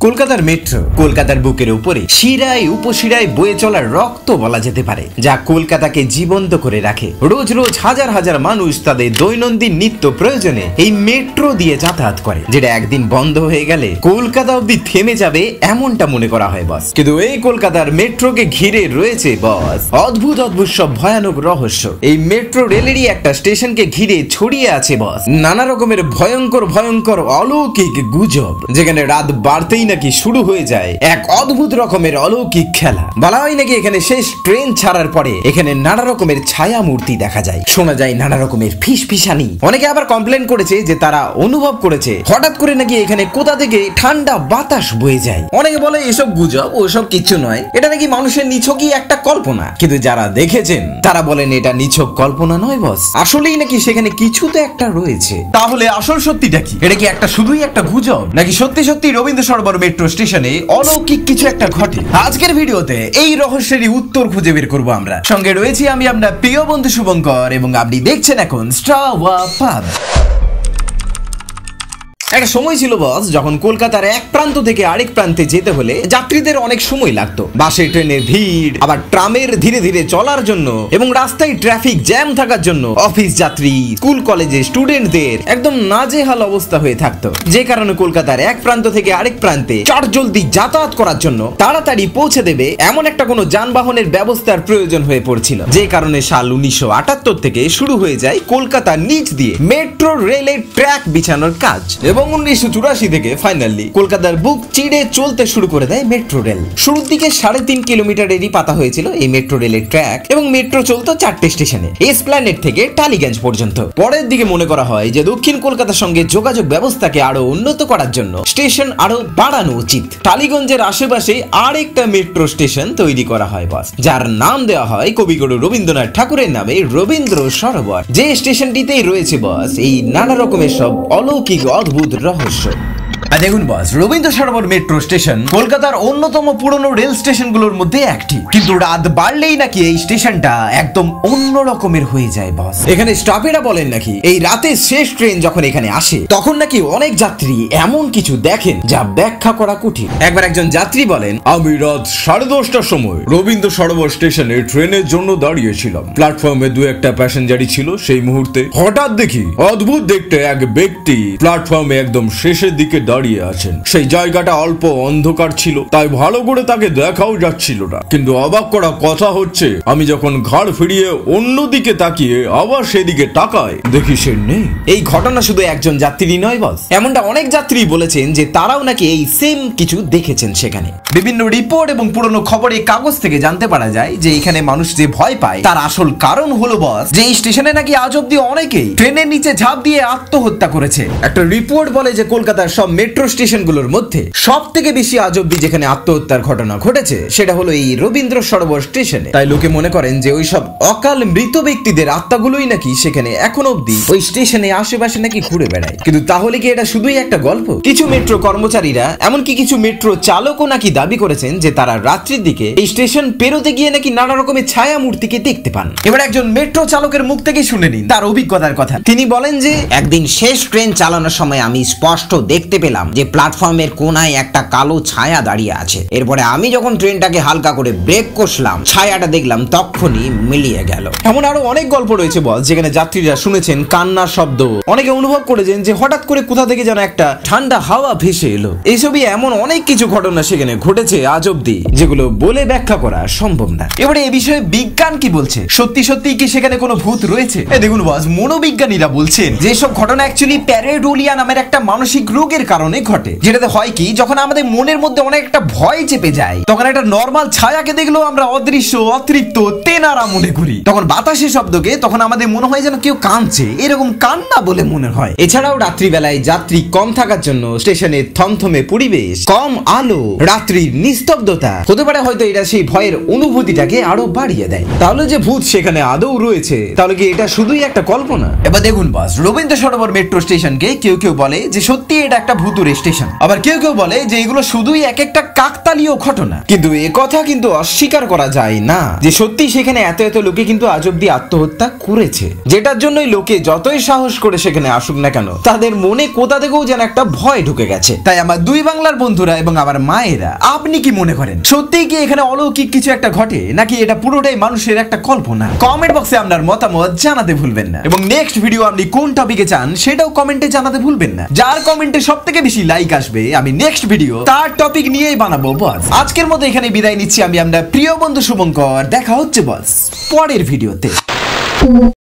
কলকাতার মেট্রো কলকাতার বুকের উপরে শিরায় উপশিরায় বয়ে চলার রক্ত বলা যেতে পারে, যা কলকাতাকে জীবন্ত করে রাখে। রোজ রোজ হাজার হাজার মানুষ তাদের দৈনন্দিন নিত্য প্রয়োজনে এই মেট্রো দিয়ে যাতায়াত করে, যেটা একদিন বন্ধ হয়ে গেলে কলকাতা অব্দি থেমে যাবে এমনটা মনে করা হয় বস। কিন্তু এই কলকাতার মেট্রোকে ঘিরে রয়েছে বস অদ্ভুত অদ্ভুত সব ভয়ানক রহস্য। এই মেট্রো রেলেরই একটা স্টেশনকে ঘিরে ছড়িয়ে আছে বস নানা রকমের ভয়ঙ্কর ভয়ঙ্কর অলৌকিক গুজব, যেখানে রাত বাড়তেই নাকি শুরু হয়ে যায় এক অদ্ভুত রকমের অলৌকিক খেলা। বলা হয় নাকি এখানে শেষ ট্রেন ছাড়ার পরে এখানে নানা রকমের ছায়া মূর্তি দেখা যায়, শোনা যায় নানা রকমের ফিসফিসানি। অনেকে আবার কমপ্লেন করেছে যে তারা অনুভব করেছে হঠাৎ করে নাকি এখানে কোথা থেকে ঠান্ডা বাতাস বয়ে যায়। অনেকে বলে এসব গুজব, ওসব কিচ্ছু নয়, এটা নাকি মানুষের নিছকই একটা কল্পনা। কিন্তু যারা দেখেছেন তারা বলেন এটা নিছক কল্পনা নয় বস, আসলেই নাকি সেখানে কিছু তো একটা রয়েছে। তাহলে আসল সত্যিটা কি? এটা কি একটা শুধুই একটা গুজব, নাকি সত্যি সত্যি রবীন্দ্র সরোবর মেট্রো স্টেশনে অলৌকিক কিছু একটা ঘটে? আজকের ভিডিওতে এই রহস্যেরই উত্তর খুঁজে বের করবো আমরা। সঙ্গে রয়েছি আমি আপনার প্রিয় বন্ধু শুভঙ্কর, এবং আপনি দেখছেন এখন স্টার ওয়াপার। একটা সময় ছিল বস যখন কলকাতার এক প্রান্ত থেকে আরেক প্রান্তে যেতে হলে যাত্রীদের অনেক সময় লাগতো। বাসে ট্রেনের ভিড়, আবার ট্রামের ধীরে ধীরে চলার জন্য, এবং রাস্তায় ট্রাফিক জ্যাম থাকার জন্য অফিস যাত্রী, স্কুল কলেজে স্টুডেন্টদের একদম নাজেহাল অবস্থা হয়ে থাকতো। যে কারণে কলকাতার এক প্রান্ত থেকে আরেক প্রান্তে চটজলদি যাতায়াত করার জন্য তাড়াতাড়ি পৌঁছে দেবে এমন একটা কোনো যানবাহনের ব্যবস্থার প্রয়োজন হয়ে পড়ছিল। যে কারণে সাল 1978 থেকে শুরু হয়ে যায় কলকাতার নিচ দিয়ে মেট্রো রেলের ট্র্যাক বিছানোর কাজ, এবং 1984 থেকে ফাইনালি কলকাতার বুক চিড়ে চলতে শুরু করে দেয় মেট্রো রেল। শুরুর দিকে 3.5 কিলোমিটারেরই পাতা হয়েছিল এই মেট্রো রেলের ট্র্যাক, এবং মেট্রো চলতো 4টে স্টেশনে, এসপ্ল্যানেড থেকে টালিগঞ্জ পর্যন্ত। পরের দিকে মনে করা হয় যে দক্ষিণ কলকাতার সঙ্গে যোগাযোগ ব্যবস্থাকে আরো উন্নত করার জন্য স্টেশন আরো বাড়ানো উচিত। টালিগঞ্জের আশেপাশে আরেকটা মেট্রো স্টেশন তৈরি করা হয় বস, যার নাম দেওয়া হয় কবিগুরু রবীন্দ্রনাথ ঠাকুরের নামে রবীন্দ্র সরোবর। যে স্টেশনটিতেই রয়েছে বস এই নানা রকমের সব অলৌকিক অদ্ভুত রহস্য। দেখুন বস, রবীন্দ্র সরোবর মেট্রো স্টেশন কলকাতার অন্যতম পুরনো রেল স্টেশনগুলোর মধ্যে একটি, কিন্তু রাত বাড়লেই নাকি এই স্টেশনটা একদম অন্য রকমের হয়ে যায় বস। এখানে স্টাফেরা বলেন নাকি এই রাতে শেষ ট্রেন যখন এখানে আসে তখন নাকি অনেক যাত্রী এমন কিছু দেখেন যা ব্যাখ্যা করা কঠিন। একবার একজন যাত্রী বলেন, আমি রাত 10:30টার সময় রবীন্দ্র সরোবর স্টেশনে ট্রেনের জন্য দাঁড়িয়েছিলাম। প্ল্যাটফর্মে 2-1টা প্যাসেঞ্জারই ছিল। সেই মুহূর্তে হঠাৎ দেখি অদ্ভুত দেখতে এক ব্যক্তি প্ল্যাটফর্মে একদম শেষের দিকে দাঁড়িয়ে আছেন। সেই জায়গাটা অল্প অন্ধকার ছিল, তাই ভালো করে তাকে দেখাও যাচ্ছিল না। কিন্তু অবাক করা কথা হচ্ছে, আমি যখন ঘাড় ফিরিয়ে অন্যদিকে তাকিয়ে আবার সেদিকে তাকাই, দেখি সে নেই। এই ঘটনা শুধু একজন যাত্রী নয় বস, এমনটা অনেক যাত্রী বলেছেন যে তারাও নাকি এই সেম কিছু দেখেছেন সেখানে। বিভিন্ন রিপোর্ট এবং পুরনো খবরের কাগজ থেকে জানতে পারা যায় যে এখানে মানুষ যে ভয় পায় তার আসল কারণ হলো বস যে এই স্টেশনে নাকি আজ অব্দি অনেকেই ট্রেনের নিচে ঝাঁপ দিয়ে আত্মহত্যা করেছে। একটা রিপোর্ট বলে যে কলকাতার সব মেট্রো স্টেশনগুলোর মধ্যে সব থেকে বেশি আজ অব্দি যেখানে আত্মহত্যার ঘটনা ঘটেছে সেটা হলো এই রবীন্দ্র সরোবর স্টেশনে। তাই লোকে মনে করেন যে ওই সব অকাল মৃত ব্যক্তিদের আত্মাগুলোই নাকি সেখানে এখন অব্দি ওই স্টেশনে আশেপাশে নাকি ঘুরে বেড়ায়। কিন্তু তাহলে কি এটা শুধুই একটা গল্প? কিছু মেট্রো কর্মচারীরা, এমনকি কিছু মেট্রো চালকও নাকি দাবি করেছেন যে তারা রাত্রির দিকে এই স্টেশন পেরোতে গিয়ে নাকি নানা রকমের ছায়া মূর্তিকে দেখতে পান। এবার একজন মেট্রো চালকের মুখ থেকে শুনে নিন তার অভিজ্ঞতার কথা। তিনি বলেন যে একদিন শেষ ট্রেন চালানোর সময় আমি স্পষ্ট দেখতে পেলাম যে প্ল্যাটফর্মের কোনায় একটা কালো ছায়া দাঁড়িয়ে আছে। এরপরে আমি যখন ট্রেনটাকে হালকা করে ব্রেক কষলাম, ছায়াটা দেখলাম তখনই মিলিয়ে গেল। এমন আরো অনেক গল্প রয়েছে বস যেখানে যাত্রীরা শুনেছেন কান্নার শব্দ, অনেকে অনুভব করেছেন যে হঠাৎ করে কোথা থেকে যেন একটা ঠান্ডা হাওয়া ভেসে এলো। এইসবই এমন অনেক কিছু ঘটনা সেখানে ঘটেছে আজ অব্দি, যেগুলো বলে ব্যাখ্যা করা সম্ভব না। এবারে এই বিষয়ে বিজ্ঞান কি বলছে? সত্যি সত্যি কি সেখানে কোনো ভূত রয়েছে? দেখুন বস, মনোবিজ্ঞানীরা বলছেন যে সব ঘটনা অ্যাকচুয়ালি প্যারেডোলিয়া নামের একটা মানসিক রোগের কারণে ঘটে, যেটাতে হয় কি যখন আমাদের মনের মধ্যে অনেক একটা ভয় চেপে যায় তখন একটা নর্মাল ছায়াকে দেখলেও আমরা অদৃশ্য, অতৃপ্ত, তেনারা মনে করি। তখন বাতাসের শব্দকে তখন আমাদের মনে হয় যেন কেউ কাঁদছে, এরকম কান্না বলে মনে হয়। এছাড়াও রাত্রিবেলায় যাত্রী কম থাকার জন্য স্টেশনের থমথমে পরিবেশ, কম আলো, রাত্রির নিস্তব্ধতা হতে পারে হয়তো এটা সেই ভয়ের অনুভূতিটাকে আরো বাড়িয়ে দেয়। তাহলে যে ভূত সেখানে আদৌ রয়েছে, তাহলে কি এটা শুধুই একটা কল্পনা? এবার দেখুন বস, রবীন্দ্র সরোবর মেট্রো স্টেশনকে কেউ কেউ বলে যে সত্যি এটা একটা ভূত ভুতুর স্টেশন। আবার কেউ কেউ বলে যে এগুলো শুধুই এক একটা কাকতালীয় ঘটনা, কিন্তু এ কথা কিন্তু অস্বীকার করা যায় না যে সত্যি সেখানে এত এত লোকে কিন্তু আজ অব্দি আত্মহত্যা করেছে, যেটার জন্যই লোকে যতই সাহস করে সেখানে আসুক না কেন তাদের মনে কোথা থেকেও যেন একটা ভয় ঢুকে গেছে। তাই আমার দুই বাংলার বন্ধুরা এবং আমার মায়েরা, আপনি কি মনে করেন সত্যিই কি এখানে অলৌকিক কিছু একটা ঘটে, নাকি এটা পুরোটাই মানুষের একটা কল্পনা? কমেন্ট বক্সে আপনার মতামত জানাতে ভুলবেন না, এবং নেক্সট ভিডিও আপনি কোন টপিকে চান সেটাও কমেন্টে জানাতে ভুলবেন না। যার কমেন্টে সব থেকে বেশি লাইক আসবে আমি নেক্সট ভিডিও তার টপিক নিয়েই বানাবো বস। আজকের মতো এখানে বিদায় নিচ্ছি আমি, আপনার প্রিয় বন্ধু শুভঙ্কর। দেখা হচ্ছে বস পরের ভিডিওতে।